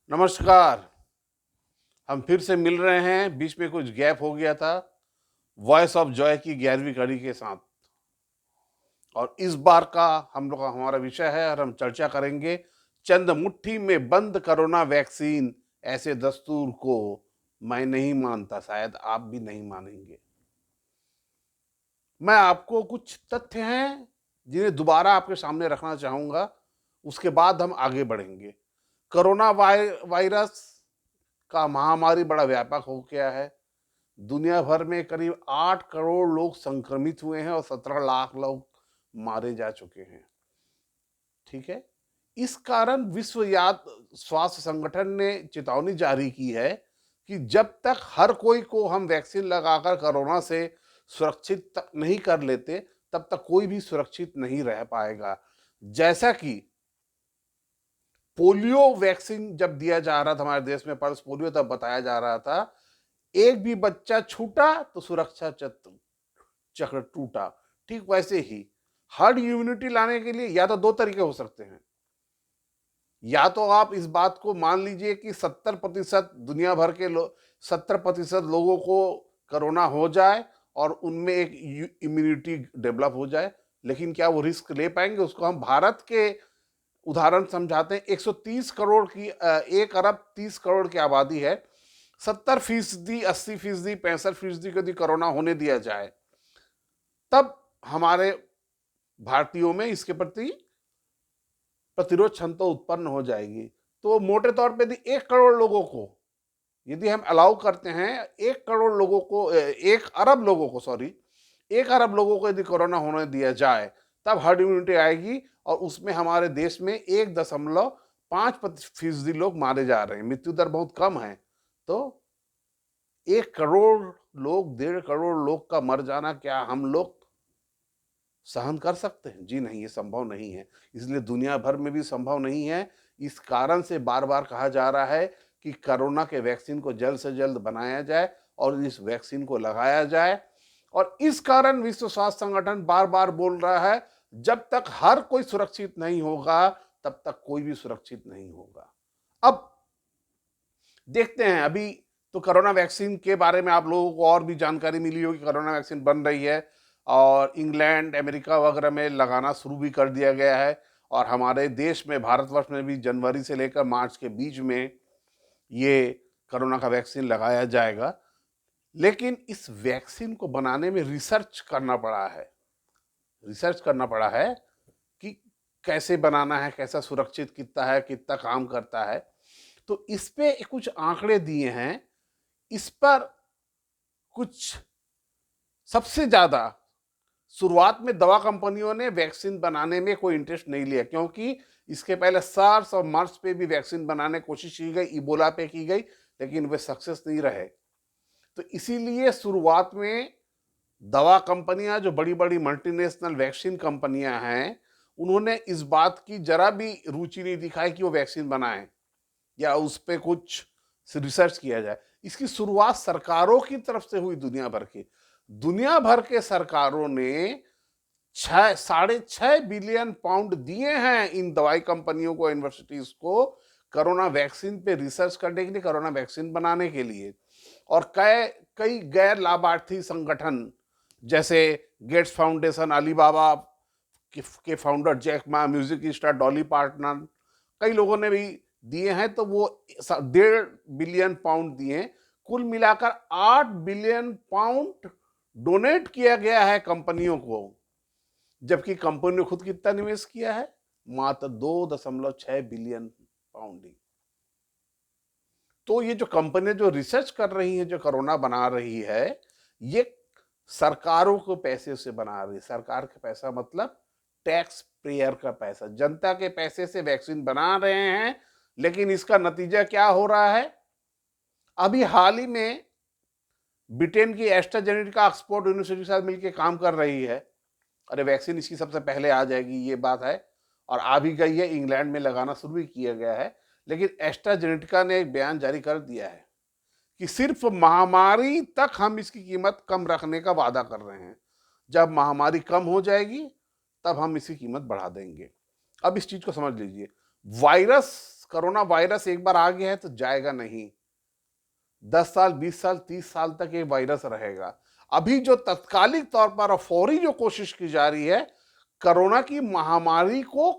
नमस्कार। हम फिर से मिल रहे हैं, बीच में कुछ गैप हो गया था। वॉइस ऑफ जॉय की 11वीं कड़ी के साथ, और इस बार का हम लोग का हमारा विषय है और हम चर्चा करेंगे चंद मुट्ठी में बंद कोरोना वैक्सीन, ऐसे दस्तूर को मैं नहीं मानता, शायद आप भी नहीं मानेंगे। मैं आपको कुछ तथ्य हैं जिन्हें दोबारा आपके सामने रखना चाहूंगा, उसके बाद हम आगे बढ़ेंगे। कोरोना वायरस का महामारी बड़ा व्यापक हो गया है। दुनिया भर में करीब 8 करोड़ लोग संक्रमित हुए हैं और 17 लाख लोग मारे जा चुके हैं। ठीक है। इस कारण विश्व स्वास्थ्य संगठन ने चेतावनी जारी की है कि जब तक हर कोई को हम वैक्सीन लगाकर कोरोना से सुरक्षित तक नहीं कर लेते, तब तक कोई भी सुरक्षित नहीं रह पाएगा। जैसा कि पोलियो वैक्सीन जब दिया जा रहा था हमारे देश में, पल्स पोलियो, तब बताया जा रहा था एक भी बच्चा छूटा तो सुरक्षा चक्र टूटा। ठीक वैसे ही हर्ड इम्यूनिटी लाने के लिए या तो दो तरीके हो सकते हैं। या तो आप इस बात को मान लीजिए कि 70% दुनिया भर के 70% लोगों को कोरोना हो जाए और उनमें एक इम्यूनिटी डेवलप हो जाए, लेकिन क्या वो रिस्क ले पाएंगे? उसको हम भारत के उदाहरण समझाते हैं। 130 करोड़ की 1 अरब 30 करोड़ की आबादी है। 70%, 80%, 65% को यदि कोरोना होने दिया जाए, तब हमारे भारतीयों में इसके प्रति प्रतिरोध क्षमता उत्पन्न हो जाएगी। तो मोटे तौर पे यदि 1 करोड़ लोगों को यदि हम अलाउ करते हैं, 1 करोड़ लोगों को 1 अरब लोगों को, सॉरी, 1 अरब लोगों को यदि कोरोना होने दिया जाए, तब हर्ड इम्यूनिटी आएगी और उसमें हमारे देश में 1.5% लोग मारे जा रहे हैं। मृत्यु दर बहुत कम है। तो 1 करोड़ लोग, 1.5 करोड़ लोग का मर जाना क्या हम लोग सहन कर सकते हैं? जी नहीं, ये संभव नहीं है। इसलिए दुनिया भर में भी संभव नहीं है। इस कारण से बार बार कहा जा रहा है कि कोरोना के वैक्सीन को जल्द से जल्द बनाया जाए और इस वैक्सीन को लगाया जाए। और इस कारण विश्व स्वास्थ्य संगठन बार बार बोल रहा है, जब तक हर कोई सुरक्षित नहीं होगा, तब तक कोई भी सुरक्षित नहीं होगा। अब देखते हैं, अभी तो कोरोना वैक्सीन के बारे में आप लोगों को और भी जानकारी मिली होगी। कोरोना वैक्सीन बन रही है और इंग्लैंड, अमेरिका वगैरह में लगाना शुरू भी कर दिया गया है, और हमारे देश में, भारतवर्ष में भी जनवरी से लेकर मार्च के बीच में ये कोरोना का वैक्सीन लगाया जाएगा। लेकिन इस वैक्सीन को बनाने में रिसर्च करना पड़ा है कि कैसे बनाना है, कैसा सुरक्षित कितना है, कितना काम करता है। तो इस पे कुछ आंकड़े दिए हैं। इस पर कुछ सबसे ज्यादा शुरुआत में दवा कंपनियों ने वैक्सीन बनाने में कोई इंटरेस्ट नहीं लिया, क्योंकि इसके पहले सार्स और मर्स पे भी वैक्सीन बनाने की कोशिश की गई, इबोला पे की गई, लेकिन वे सक्सेस नहीं रहे। तो इसीलिए शुरुआत में दवा कंपनियां, जो बड़ी बड़ी मल्टीनेशनल वैक्सीन कंपनियां हैं, उन्होंने इस बात की जरा भी रुचि नहीं दिखाई कि वो वैक्सीन बनाएं या उस पर कुछ रिसर्च किया जाए। इसकी शुरुआत सरकारों की तरफ से हुई। दुनिया भर के सरकारों ने 6.5 बिलियन पाउंड दिए हैं इन दवाई कंपनियों को, यूनिवर्सिटीज को, कोरोना वैक्सीन पे रिसर्च करने के लिए, कोरोना वैक्सीन बनाने के लिए। और कई गैर लाभार्थी संगठन, जैसे गेट्स फाउंडेशन, अलीबाबा के founder Jack Ma, music star Dolly Parton, कई लोगों ने भी दिए हैं। तो वो 1.5 बिलियन पाउंड दिए। कुल मिलाकर 8 बिलियन पाउंड डोनेट किया गया है कंपनियों को, जबकि कंपनी ने खुद कितना निवेश किया है? मात्र 2.6 बिलियन पाउंड ही। तो ये जो कंपनी जो रिसर्च कर रही है, जो कोरोना बना रही है, ये सरकारों को पैसे से बना रही है। सरकार का पैसा मतलब टैक्स पेयर का पैसा, जनता के पैसे से वैक्सीन बना रहे हैं। लेकिन इसका नतीजा क्या हो रहा है? अभी हाल ही में ब्रिटेन की एस्ट्राजेनेका ऑक्सफोर्ड यूनिवर्सिटी के साथ मिलकर काम कर रही है। अरे वैक्सीन इसकी सबसे पहले आ जाएगी, ये बात है, और आ भी गई है। इंग्लैंड में लगाना शुरू भी किया गया है। लेकिन एस्ट्राजेनेका ने एक बयान जारी कर दिया है कि सिर्फ महामारी तक हम इसकी कीमत कम रखने का वादा कर रहे हैं। जब महामारी कम हो जाएगी, तब हम इसकी कीमत बढ़ा देंगे। अब इस चीज को समझ लीजिए, वायरस कोरोना वायरस एक बार आ गया है तो जाएगा नहीं। 10 साल, 20 साल, 30 साल तक ये वायरस रहेगा। अभी जो तत्कालिक तौर पर और फौरी जो कोशिश की जा रही है, कोरोना की महामारी को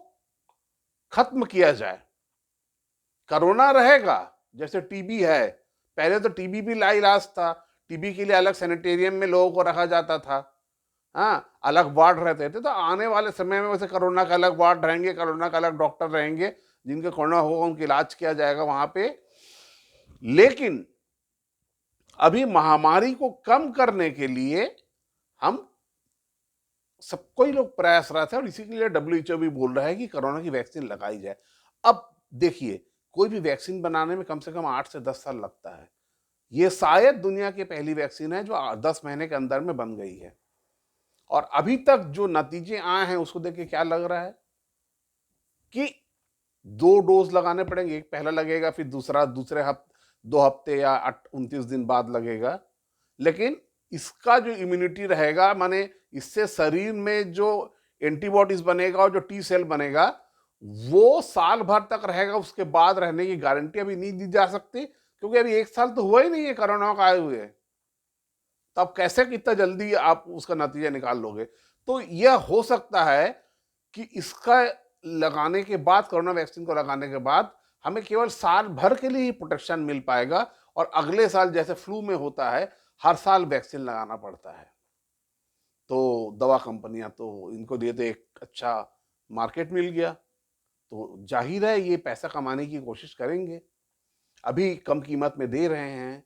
खत्म किया जाए। कोरोना रहेगा, जैसे टीबी है, पहले तो टीबी भी लाइलाज था। टीबी के लिए अलग सैनिटेरियम में लोगों को रखा जाता था, हाँ, अलग वार्ड रहते थे। तो आने वाले समय में वैसे कोरोना का अलग वार्ड रहेंगे, कोरोना का अलग डॉक्टर रहेंगे, जिनके कोरोना होगा उनका इलाज किया जाएगा वहां पे। लेकिन अभी महामारी को कम करने के लिए हम सब कोई लोग प्रयासरत है, और इसी के लिए डब्ल्यूएचओ भी बोल रहा है कि कोरोना की वैक्सीन लगाई जाए। अब देखिए, कोई भी वैक्सीन बनाने में कम से कम 8 से 10 साल लगता है। ये शायद दुनिया की पहली वैक्सीन है जो 10 महीने के अंदर में बन गई है। और अभी तक जो नतीजे आए हैं उसको देख के क्या लग रहा है कि 2 डोज लगाने पड़ेंगे। एक पहला लगेगा, फिर दूसरा दूसरे 2 हफ्ते या 29 दिन बाद लगेगा। लेकिन इसका जो इम्यूनिटी रहेगा, माने इससे शरीर में जो एंटीबॉडीज बनेगा और जो टी सेल बनेगा, वो साल भर तक रहेगा। उसके बाद रहने की गारंटी अभी नहीं दी जा सकती, क्योंकि अभी 1 साल तो हुआ ही नहीं है कोरोना का आए हुए। तब कैसे कितना जल्दी आप उसका नतीजा निकाल लोगे? तो यह हो सकता है कि इसका लगाने के बाद, कोरोना वैक्सीन को लगाने के बाद हमें केवल साल भर के लिए ही प्रोटेक्शन मिल पाएगा, और अगले साल जैसे फ्लू में होता है हर साल वैक्सीन लगाना पड़ता है। तो दवा कंपनियां तो इनको दिए तो एक अच्छा मार्केट मिल गया, तो जाहिर है ये पैसा कमाने की कोशिश करेंगे। अभी कम कीमत में दे रहे हैं,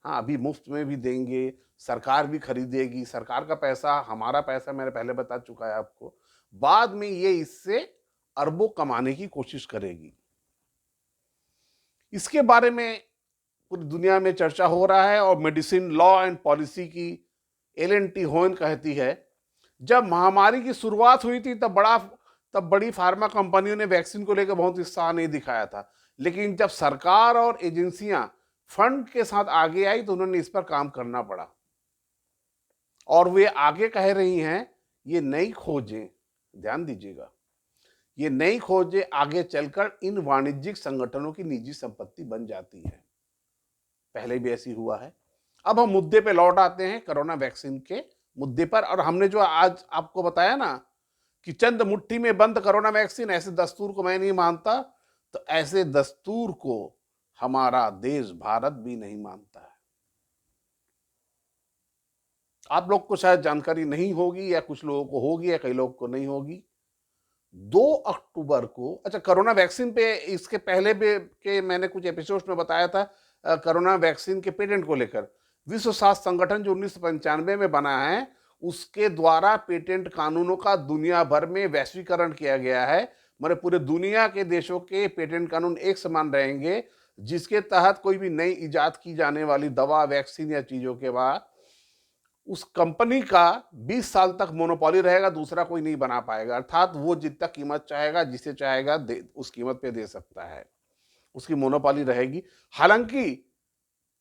हाँ, अभी मुफ्त में भी देंगे, सरकार भी खरीदेगी, सरकार का पैसा, हमारा पैसा, मैंने पहले बता चुका है आपको। बाद में ये इससे अरबों कमाने की कोशिश करेगी। इसके बारे में पूरी दुनिया में चर्चा हो रहा है, और मेडिसिन लॉ एंड पॉलिसी की एलन टी होन कहती है, जब महामारी की शुरुआत हुई थी तब बड़ी फार्मा कंपनियों ने वैक्सीन को लेकर बहुत उत्साह नहीं दिखाया था। लेकिन जब सरकार और एजेंसियां फंड के साथ आगे आई तो उन्होंने इस पर काम करना पड़ा। और वे आगे कह रही हैं, ये नई खोजें, ध्यान दीजिएगा, ये नई खोजें आगे चलकर इन वाणिज्यिक संगठनों की निजी संपत्ति बन जाती है। पहले भी ऐसी हुआ है। अब हम मुद्दे पे लौट आते हैं, कोरोना वैक्सीन के मुद्दे पर। और हमने जो आज आपको बताया ना कि चंद मुट्ठी में बंद कोरोना वैक्सीन, ऐसे दस्तूर को मैं नहीं मानता। तो ऐसे दस्तूर को हमारा देश भारत भी नहीं मानता है। आप लोग को शायद जानकारी नहीं होगी, या कुछ लोगों को होगी, या कई लोगों को नहीं होगी। 2 अक्टूबर को, अच्छा, कोरोना वैक्सीन पे इसके पहले भी के मैंने कुछ एपिसोड्स में बताया था, कोरोना वैक्सीन के पेटेंट को लेकर। विश्व स्वास्थ्य संगठन जो 1995 में बना है, उसके द्वारा पेटेंट कानूनों का दुनिया भर में वैश्वीकरण किया गया है। माने पूरे दुनिया के देशों के पेटेंट कानून एक समान रहेंगे, जिसके तहत कोई भी नई इजाद की जाने वाली दवा, वैक्सीन या चीजों के बाद उस कंपनी का 20 साल तक मोनोपोली रहेगा, दूसरा कोई नहीं बना पाएगा। अर्थात वो जितना कीमत चाहेगा, जिसे चाहेगा उस कीमत पे दे सकता है, उसकी मोनोपोली रहेगी। हालांकि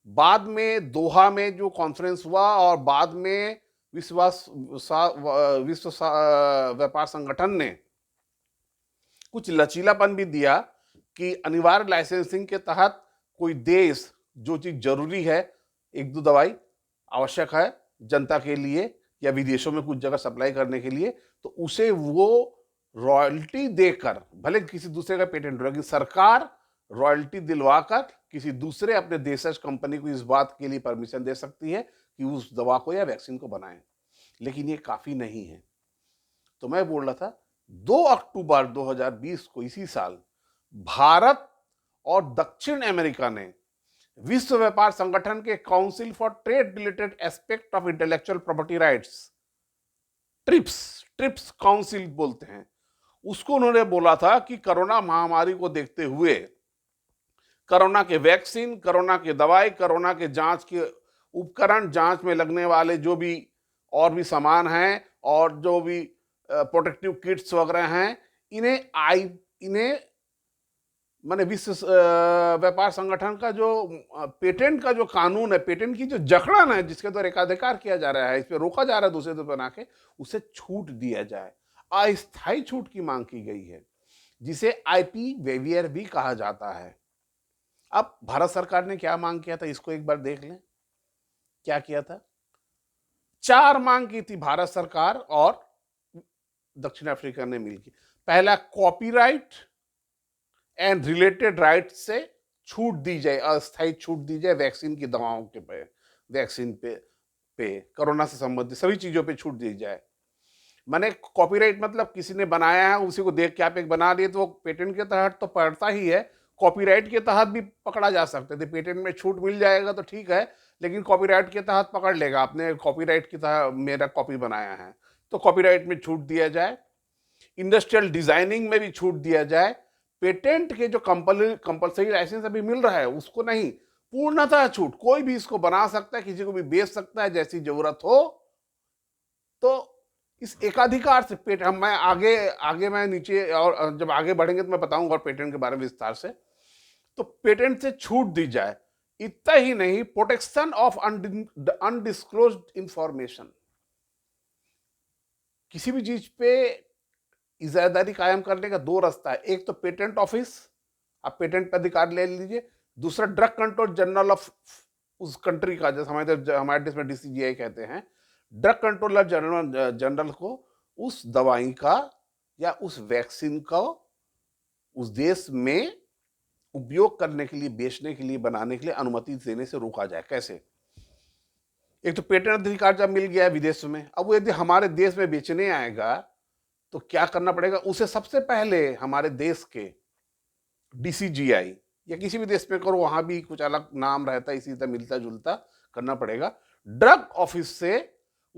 बाद में दोहा में जो कॉन्फ्रेंस हुआ, और बाद में विश्व व्यापार संगठन ने कुछ लचीलापन भी दिया कि अनिवार्य लाइसेंसिंग के तहत कोई देश जो चीज जरूरी है, 1-2 दवाई आवश्यक है जनता के लिए या विदेशों में कुछ जगह सप्लाई करने के लिए, तो उसे वो रॉयल्टी देकर, भले किसी दूसरे का पेटेंट हो, लेकिन सरकार रॉयल्टी दिलवाकर किसी दूसरे अपने देशज कंपनी को इस बात के लिए परमिशन दे सकती है कि उस दवा को या वैक्सीन को बनाएं। लेकिन ये काफी नहीं है। तो मैं बोल रहा था, 2 अक्टूबर 2020 को, इसी साल, भारत और दक्षिण अमेरिका ने विश्व व्यापार संगठन के council for trade related aspect of intellectual property rights, trips council बोलते हैं, उसको उन्होंने बोला था कि कोरोना महामारी को देखते हुए कोरोना के वैक्सीन, कोरोना के दवाई, कोरोना के जांच के उपकरण, जांच में लगने वाले जो भी और भी सामान हैं, और जो भी प्रोटेक्टिव किट्स वगैरह हैं, इन्हें माने विश्व व्यापार संगठन का जो पेटेंट का जो कानून है, पेटेंट की जो जकड़न है, जिसके द्वारा एकाधिकार किया जा रहा है, इस पर रोका जा रहा है दूसरे बना के, उसे छूट दिया जाए। अस्थायी छूट की मांग की गई है। जिसे आईपीवीआर भी कहा जाता है। अब भारत सरकार ने क्या मांग किया था, इसको एक बार देख लें। क्या किया था? 4 मांग की थी भारत सरकार और दक्षिण अफ्रीका ने मिलकर। पहला, कॉपीराइट एंड रिलेटेड राइट से छूट दी जाए, अस्थायी छूट दी जाए वैक्सीन की दवाओं के पे, वैक्सीन पे कोरोना से संबंधित सभी चीजों पे छूट दी जाए। माने कॉपीराइट मतलब किसी ने बनाया है, उसी को देख के आप एक बना लिए तो वो पेटेंट के तहत तो पड़ता ही है। कॉपीराइट के तहत भी पकड़ा जा सकते थे। पेटेंट में छूट मिल जाएगा तो ठीक है, लेकिन कॉपीराइट के तहत पकड़ लेगा, आपने कॉपीराइट की तहत मेरा कॉपी बनाया है, तो कॉपीराइट में छूट दिया जाए। इंडस्ट्रियल डिजाइनिंग में भी छूट दिया जाए। पेटेंट के जो कंपलसरी लाइसेंस अभी मिल रहा है उसको नहीं, पूर्णतः छूट। कोई भी इसको बना सकता है, किसी को भी बेच सकता है, जैसी जरूरत हो। तो इस एकाधिकार से हम मैं आगे आगे मैं नीचे और जब आगे बढ़ेंगे तो मैं बताऊंगा और पेटेंट के बारे में विस्तार से। तो पेटेंट से छूट दी जाए। इतना ही नहीं, प्रोटेक्शन ऑफ अनडिस्क्लोज्ड इंफॉर्मेशन। किसी भी चीज पे इजादारी कायम करने का 2 रास्ता है। एक तो पेटेंट ऑफिस, आप पेटेंट पर अधिकार ले लीजिए। दूसरा, ड्रग कंट्रोल जनरल ऑफ उस कंट्री का, जैसे हमारे देश में डीसीजीआई कहते हैं, ड्रग कंट्रोलर जनरल को उस दवाई का या उस वैक्सीन का उस देश में उपयोग करने के लिए, बेचने के लिए, बनाने के लिए अनुमति देने से रोका जाए। कैसे? एक तो पेटेंट अधिकार जब मिल गया है विदेश में, अब वो यदि हमारे देश में बेचने आएगा तो क्या करना पड़ेगा उसे? सबसे पहले हमारे देश के डीसीजीआई या किसी भी देश में करो, वहां भी कुछ अलग नाम रहता है, इसी तरह मिलता जुलता करना पड़ेगा। ड्रग ऑफिस से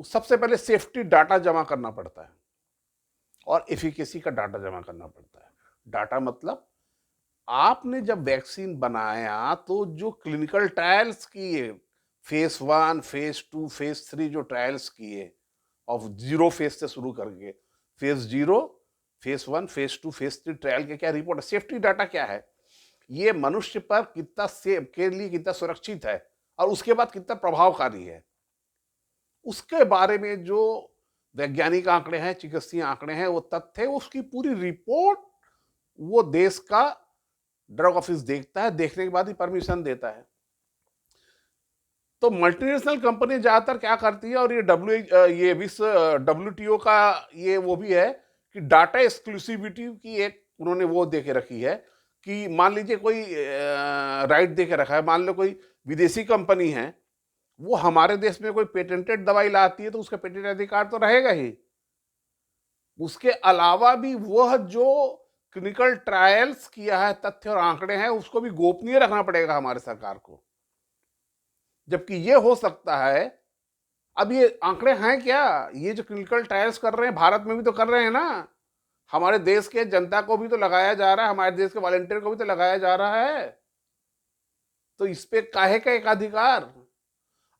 सबसे पहले सेफ्टी डाटा जमा करना पड़ता है और एफिकेसी का डाटा जमा करना पड़ता है। डाटा मतलब आपने जब वैक्सीन बनाया तो जो क्लिनिकल ट्रायल्स किए, फेज 1, फेज 2, फेज 3 जो ट्रायल्स किए, और 0 फेज से शुरू करके phase 0, phase 1, phase 2, phase 3 trial के क्या रिपोर्ट है, सेफ्टी डाटा क्या है, ये मनुष्य पर कितना सेफ के लिए कितना सुरक्षित है और उसके बाद कितना प्रभावकारी है, उसके बारे में जो वैज्ञानिक आंकड़े हैं, चिकित्सीय आंकड़े हैं, वो तथ्य, उसकी पूरी रिपोर्ट वो देश का ड्रग ऑफिस देखता है। देखने के बाद ही परमिशन देता है। तो मल्टीनेशनल कंपनी ज्यादातर क्या करती है, और ये विश्व WTO का ये वो भी है कि डाटा एक्सक्लूसिविटी की एक उन्होंने वो दे के रखी है कि मान लीजिए कोई राइट दे के रखा है, मान लो कोई विदेशी कंपनी है, वो हमारे देश में कोई पेटेंटेड दवाई लाती है तो उसका पेटेंट अधिकार तो रहेगा ही। उसके अलावा भी वह जो क्लिनिकल ट्रायल्स किया है, तथ्य और आंकड़े हैं, उसको भी गोपनीय रखना पड़ेगा हमारे सरकार को। जबकि ये हो सकता है, अब ये आंकड़े हैं क्या, ये जो क्लिनिकल ट्रायल्स कर रहे हैं भारत में भी तो कर रहे हैं ना, हमारे देश के जनता को भी तो लगाया जा रहा है, हमारे देश के वॉलंटियर को भी तो लगाया जा रहा है। तो इस पे काहे का एकाधिकार?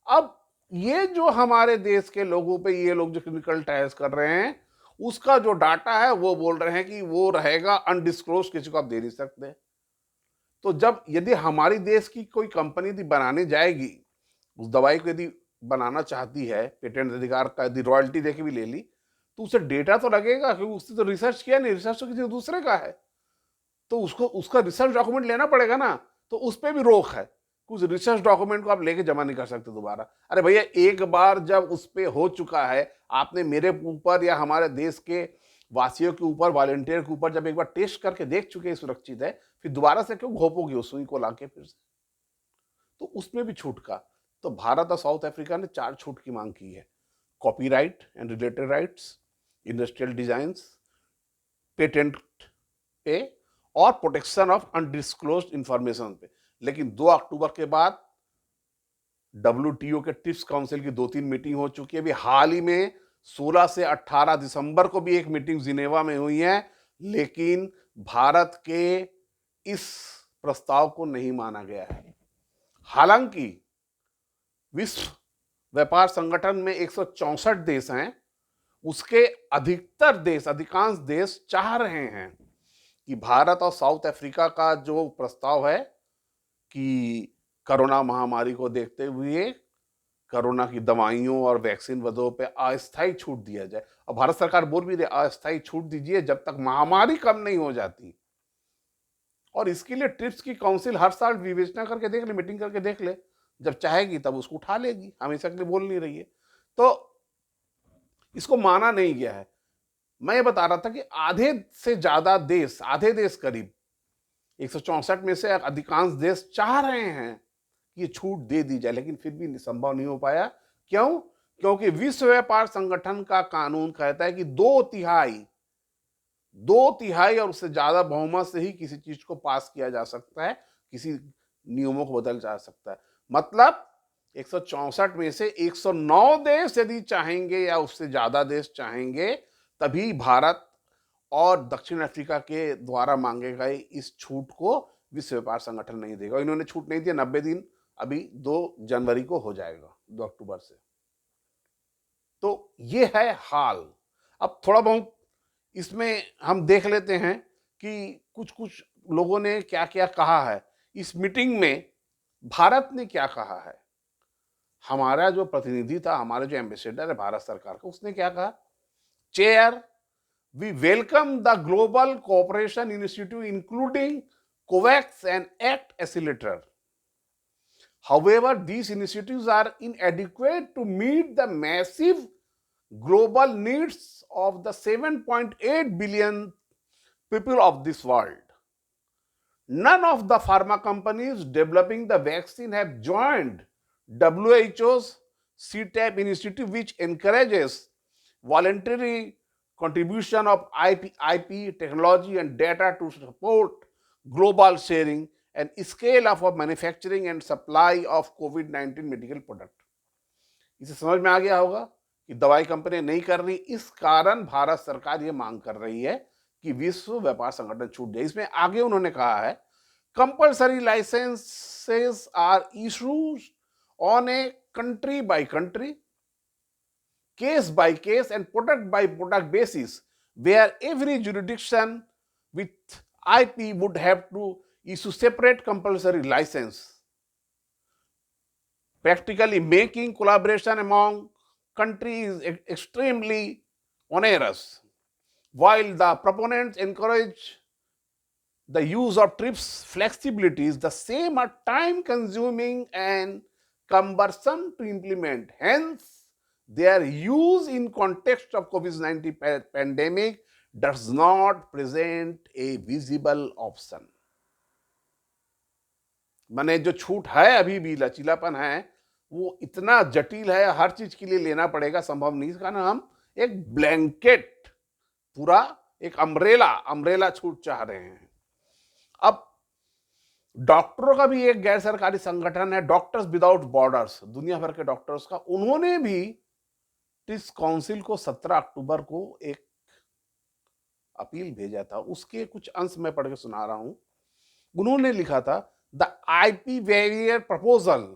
अब ये जो हमारे देश के लोगों पे ये लोग जो क्लिनिकल ट्रायल्स कर रहे हैं, उसका जो डाटा है वो बोल रहे हैं कि वो रहेगा अनडिस्क्लोज, किसी को आप दे नहीं सकते। तो जब यदि हमारी देश की कोई कंपनी यदि बनाने जाएगी, उस दवाई को यदि बनाना चाहती है, पेटेंट अधिकार का यदि रॉयल्टी देके भी ले ली, तो उसे डेटा तो लगेगा, क्योंकि उसने तो रिसर्च किया नहीं, रिसर्च तो किसी दूसरे का है, तो उसको उसका रिसर्च डॉक्यूमेंट लेना पड़ेगा ना। तो उस पर भी रोक है, कुछ रिसर्च डॉक्यूमेंट को आप लेके जमा नहीं कर सकते दोबारा। अरे भैया, एक बार जब उस पर हो चुका है, आपने मेरे ऊपर या हमारे देश के वासियों के ऊपर, वॉलंटियर के ऊपर जब एक बार टेस्ट करके देख चुके हैं सुरक्षित है, फिर दोबारा से क्यों घोपोगे उस सुई को लाके फिर से? तो उसमें भी छूट का, तो भारत और साउथ अफ्रीका ने 4 छूट की मांग की है। Copyright and related rights, industrial designs, patent पे और प्रोटेक्शन ऑफ अनडिस्क्लोज्ड इंफॉर्मेशन पे। लेकिन 2 अक्टूबर के बाद WTO के ट्रिप्स काउंसिल की 2-3 मीटिंग हो चुकी है। अभी हाल ही में 16 से 18 दिसंबर को भी एक मीटिंग जिनेवा में हुई है, लेकिन भारत के इस प्रस्ताव को नहीं माना गया है। हालांकि विश्व व्यापार संगठन में 164 देश हैं, उसके अधिकतर देश, अधिकांश देश चाह रहे हैं कि भारत और साउथ अफ्रीका का जो प्रस्ताव है कि कोरोना महामारी को देखते हुए कोरोना की दवाइयों और वैक्सीन वजहों पे अस्थायी छूट दिया जाए। और भारत सरकार बोल भी रही अस्थायी छूट दीजिए जब तक महामारी कम नहीं हो जाती। और इसके लिए ट्रिप्स की काउंसिल हर साल विवेचना करके देख ले, मीटिंग करके देख ले, जब चाहेगी तब उसको उठा लेगी, हमेशा के लिए बोल नहीं रही है। तो इसको माना नहीं गया है। मैं ये बता रहा था कि आधे से ज्यादा देश, आधे देश करीब 164 में से अधिकांश देश चाह रहे हैं कि ये छूट दे दी जाए, लेकिन फिर भी संभव नहीं हो पाया। क्यों? क्योंकि विश्व व्यापार संगठन का कानून कहता है कि 2/3 और उससे ज्यादा बहुमत से ही किसी चीज को पास किया जा सकता है, किसी नियमों को बदल जा सकता है। मतलब 164 में से 109 देश यदि चाहेंगे या उससे ज्यादा देश चाहेंगे, तभी भारत और दक्षिण अफ्रीका के द्वारा मांगे गए इस छूट को विश्व व्यापार संगठन नहीं देगा। इन्होंने छूट नहीं दिया, 90 दिन अभी 2 जनवरी को हो जाएगा, 2 अक्टूबर से। तो ये है हाल। अब थोड़ा बहुत इसमें हम देख लेते हैं कि कुछ कुछ लोगों ने क्या क्या कहा है। इस मीटिंग में भारत ने क्या कहा है। हमारा जो प्रतिनिधि था, हमारे जो एम्बेसडर है भारत सरकार का, उसने क्या कहा। Chair, we welcome the global cooperation initiative including COVAX and ACT Accelerator. However, these initiatives are inadequate to meet the massive global needs of the 7.8 billion people of this world. None of the pharma companies developing the vaccine have joined WHO's CTAP initiative, which encourages voluntary contribution of IP technology and data to support global sharing and scale up of manufacturing and supply of COVID-19 medical product. इसे समझ में आ गया होगा कि दवाई company नहीं कर रही, इस कारण भारत सरकार ये मांग कर रही है कि विश्व व्यापार संगठन छूट जाए। इसमें आगे उन्होंने कहा है, compulsory licences are issued on a country by country, case by case and product by product basis, where every jurisdiction with IP would have to issue separate compulsory license, practically making collaboration among countries extremely onerous. While the proponents encourage the use of TRIPS flexibilities, the same are time consuming and cumbersome to implement. Hence, their use in context of COVID-19 pandemic does not present a visible option. माने जो छूट है, अभी भी लचीलापन है, वो इतना जटिल है, हर चीज के लिए लेना पड़ेगा, संभव नहीं। इसका ना हम एक ब्लैंकेट, पूरा एक अम्ब्रेला छूट चाह रहे हैं। अब डॉक्टरों का भी एक गैर सरकारी संगठन है, डॉक्टर्स विदाउट बॉर्डर्स, दुनिया भर के डॉक्टर्स का, उन्होंने भी इस काउंसिल को 17 अक्टूबर को एक अपील भेजा था। उसके कुछ अंश मैं पढ़ के सुना रहा हूं। उन्होंने लिखा था, the IP barrier proposal,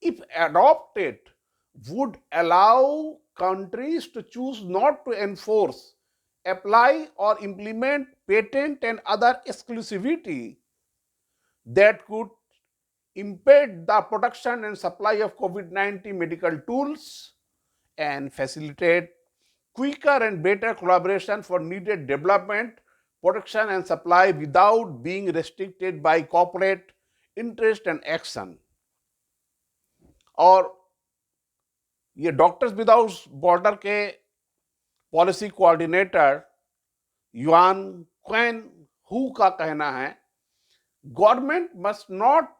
if adopted, would allow countries to choose not to enforce, apply or implement patent and other exclusivity that could impede the production and supply of COVID-19 medical tools and facilitate quicker and better collaboration for needed development, production and supply without being restricted by corporate interest and action. और ये doctors without border के policy coordinator yuan क्वेन who का कहना है, government must not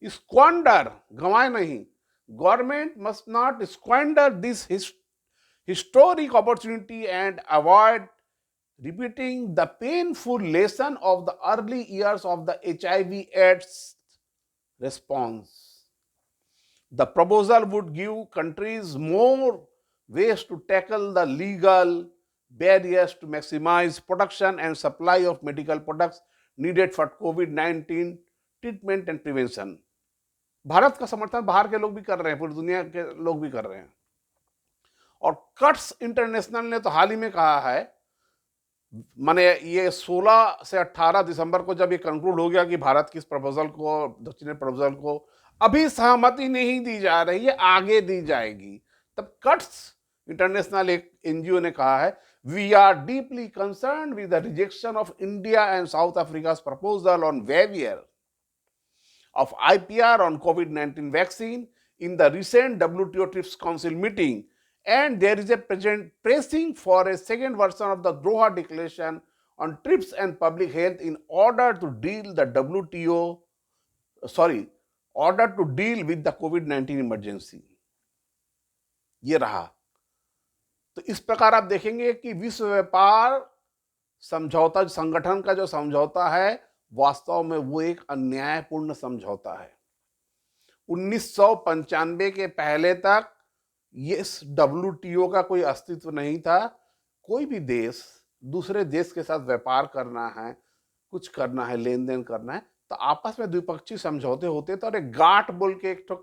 स्क्वांडर, गंवाए नहीं, government must not squander this historic opportunity and avoid repeating the painful lesson of the early years of the HIV/AIDS response. The proposal would give countries more ways to tackle the legal barriers to maximize production and supply of medical products needed for COVID-19 treatment and prevention. Bharat का समर्थन बाहर के लोग भी कर रहे हैं, पूरी दुनिया के लोग भी कर रहे हैं। और कट्स इंटरनेशनल ने तो हाल ही में कहा है माने ये 16 से 18 दिसंबर को जब ये कंक्लूड हो गया कि भारत की इस प्रपोजल को, दक्षिण प्रपोजल को अभी सहमति नहीं दी जा रही है, आगे दी जाएगी, तब कट्स इंटरनेशनल एक एनजीओ ने कहा है, we are deeply concern with the rejection of India and South Africa proposal on waiver of IPR on COVID-19 vaccine in the recent WTO TRIPS Council meeting, and there is a present pressing for a second version of the Doha Declaration on TRIPS and public health in order to deal the WTO, order to deal with the COVID-19 emergency. ये रहा। तो इस प्रकार आप देखेंगे कि विश्व व्यापार समझौता संगठन का जो समझौता है वास्तव में वो एक अन्यायपूर्ण समझौता है। 1995 के पहले तक इस WTO का कोई अस्तित्व नहीं था। कोई भी देश दूसरे देश के साथ व्यापार करना है, कुछ करना है, लेन देन करना है, तो आपस में द्विपक्षीय समझौते होते थे और एक गांठ बोल के एक तो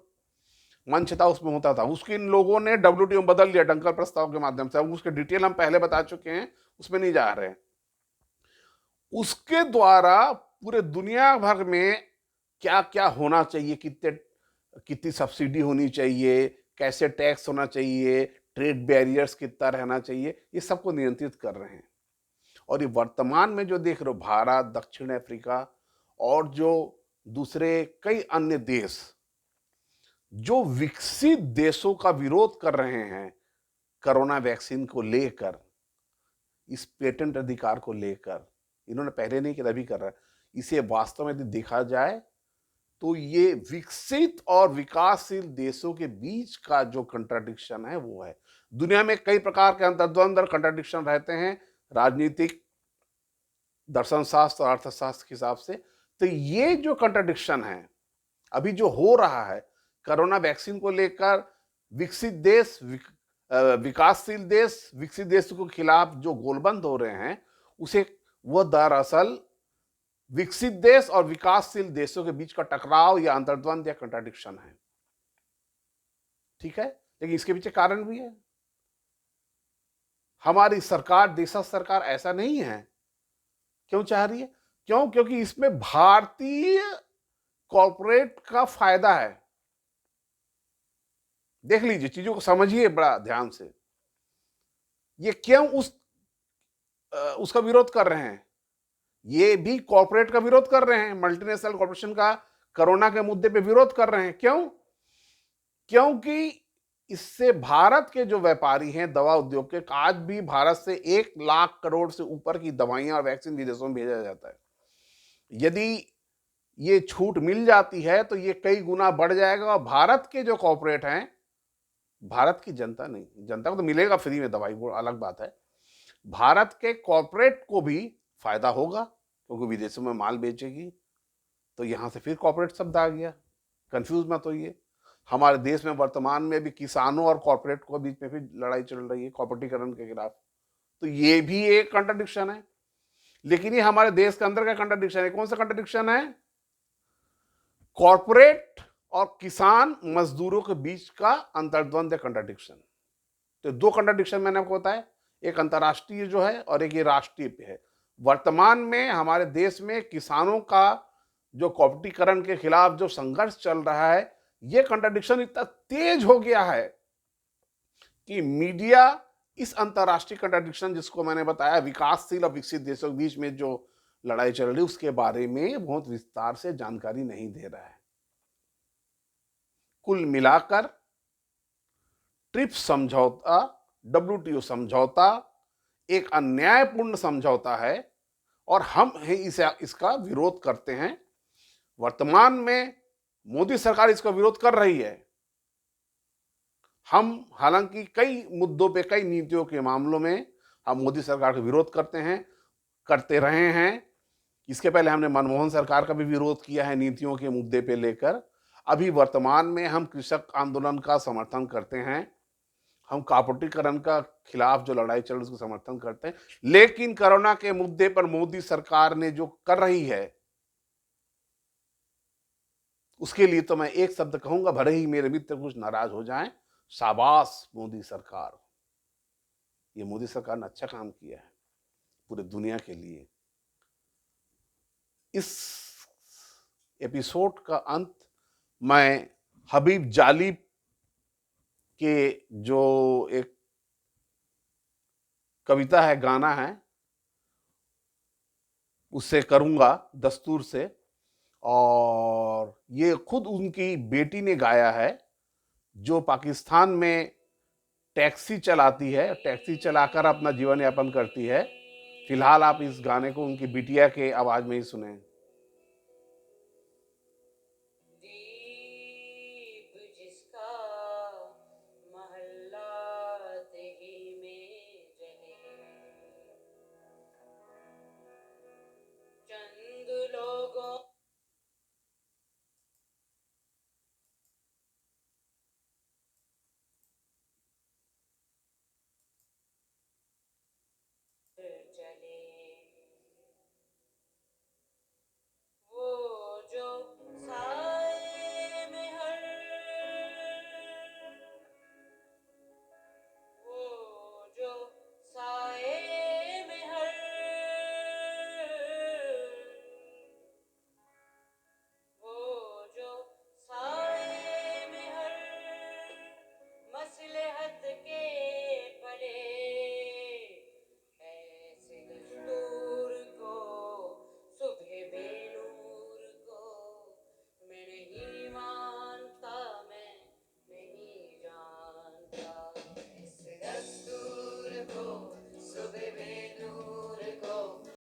मंच था, उसमें होता था। उसके इन लोगों ने WTO बदल लिया डंकल प्रस्ताव के माध्यम से। उसके डिटेल हम पहले बता चुके हैं, उसमें नहीं जा रहे हैं। उसके द्वारा पूरे दुनिया भर में क्या क्या होना चाहिए, कितनी सब्सिडी होनी चाहिए, कैसे टैक्स होना चाहिए, ट्रेड बैरियर्स कितना रहना चाहिए, ये सबको नियंत्रित कर रहे हैं। और ये वर्तमान में जो देख रहे हो भारत, दक्षिण अफ्रीका और जो दूसरे कई अन्य देश जो विकसित देशों का विरोध कर रहे हैं कोरोना वैक्सीन को लेकर, इस पेटेंट अधिकार को लेकर, इन्होंने पहले नहीं किया, अभी कर रहा है। इसे वास्तव में यदि देखा जाए तो ये विकसित और विकासशील देशों के बीच का जो कंट्राडिक्शन है वो है। दुनिया में कई प्रकार के अंतर्द्वंद और कंट्राडिक्शन रहते हैं, राजनीतिक, दर्शन शास्त्र और अर्थशास्त्र के हिसाब से। तो ये जो कंट्राडिक्शन है अभी जो हो रहा है कोरोना वैक्सीन को लेकर, विकसित देश, विकासशील देश, विकसित देशों के खिलाफ जो गोलबंद हो रहे हैं, उसे वो दरअसल विकसित देश और विकासशील देशों के बीच का टकराव या अंतर्द्वंद या कंट्राडिक्शन है। ठीक है, लेकिन इसके पीछे कारण भी है। हमारी सरकार, देश सरकार ऐसा नहीं है। क्यों चाह रही है? क्योंकि इसमें भारतीय कॉर्पोरेट का फायदा है। देख लीजिए, चीजों को समझिए बड़ा ध्यान से। ये क्यों उसका विरोध कर रहे हैं? ये भी कॉर्पोरेट का विरोध कर रहे हैं, मल्टीनेशनल कॉर्पोरेशन का कोरोना के मुद्दे पे विरोध कर रहे हैं। क्यों? क्योंकि इससे भारत के जो व्यापारी हैं दवा उद्योग के, आज भी भारत से 1 लाख करोड़ से ऊपर की दवाइयां और वैक्सीन विदेशों में भेजा जाता है। यदि ये छूट मिल जाती है तो ये कई गुना बढ़ जाएगा। और भारत के जो कॉर्पोरेट हैं, भारत की जनता नहीं, जनता को तो मिलेगा फ्री में दवाई, वो अलग बात है, भारत के कॉर्पोरेट को भी फायदा होगा क्योंकि विदेशों में माल बेचेगी। तो यहां से फिर कॉर्पोरेट शब्द आ गया, कंफ्यूज मत होइए। हमारे देश में वर्तमान में भी किसानों और कॉर्पोरेट को बीच में भी लड़ाई चल रही है कॉर्पोरेटीकरण के खिलाफ। तो ये भी एक कंट्राडिक्शन है। लेकिन ये हमारे देश के अंदर का कंट्राडिक्शन है। कौन सा कंट्राडिक्शन है? कॉर्पोरेट और किसान मजदूरों के बीच का अंतर्द्वंद कंट्राडिक्शन। तो 2 कंट्राडिक्शन मैंने आपको बताया, एक अंतर्राष्ट्रीय जो है और एक ये राष्ट्रीय पे है। वर्तमान में हमारे देश में किसानों का जो कॉर्पोरेटीकरण के खिलाफ जो संघर्ष चल रहा है, ये कंट्राडिक्शन इतना तेज हो गया है कि मीडिया इस अंतर्राष्ट्रीय कंट्राडिक्शन, जिसको मैंने बताया विकासशील और विकसित देशों के बीच में जो लड़ाई चल रही है, उसके बारे में बहुत विस्तार से जानकारी नहीं दे रहा है। कुल मिलाकर ट्रिप्स समझौता, WTO समझौता एक अन्यायपूर्ण समझौता है और हम इसका विरोध करते हैं। वर्तमान में मोदी सरकार इसका विरोध कर रही है। हम हालांकि कई मुद्दों पे, कई नीतियों के मामलों में हम मोदी सरकार का विरोध करते रहे हैं। इसके पहले हमने मनमोहन सरकार का भी विरोध किया है नीतियों के मुद्दे पे लेकर। अभी वर्तमान में हम कृषक आंदोलन का समर्थन करते हैं, हम कॉर्पोरेटीकरण का खिलाफ जो लड़ाई चल रही है उसको समर्थन करते हैं। लेकिन कोरोना के मुद्दे पर मोदी सरकार ने जो कर रही है उसके लिए तो मैं एक शब्द कहूंगा, भले ही मेरे मित्र कुछ नाराज हो जाएं, शाबाश मोदी सरकार। ये मोदी सरकार ने अच्छा काम किया है। पूरे दुनिया के लिए। इस एपिसोड का अंत मैं हबीब जालिब के जो एक कविता है, गाना है, उससे करूंगा दस्तूर से। और ये खुद उनकी बेटी ने गाया है, जो पाकिस्तान में टैक्सी चलाती है, टैक्सी चलाकर अपना जीवन यापन करती है। फिलहाल आप इस गाने को उनकी बिटिया के आवाज में ही सुने।